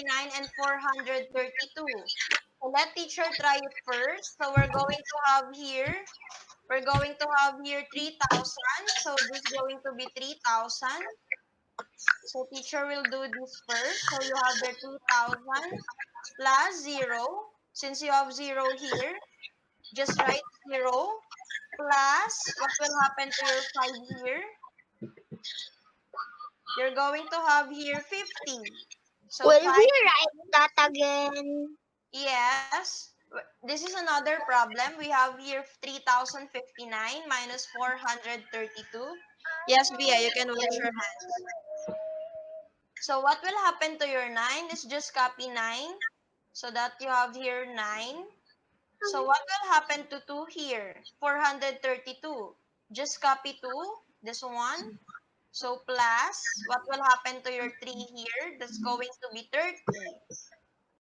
and 432. So let teacher try it first. So we're going to have here 3,000. So this is going to be 3,000. So teacher will do this first. So you have the 2,000 plus 0. Since you have 0 here, just write 0 plus, what will happen to your 5 here? You're going to have here 50. So Will 5, we write that again? yes. This is another problem. We have here 3,059 minus 432. Yes, Bia, you can wash your hands. So what will happen to your 9 is just copy 9. So that you have here 9. So what will happen to 2 here? 432. Just copy 2, this one. So plus, what will happen to your 3 here? That's going to be 30.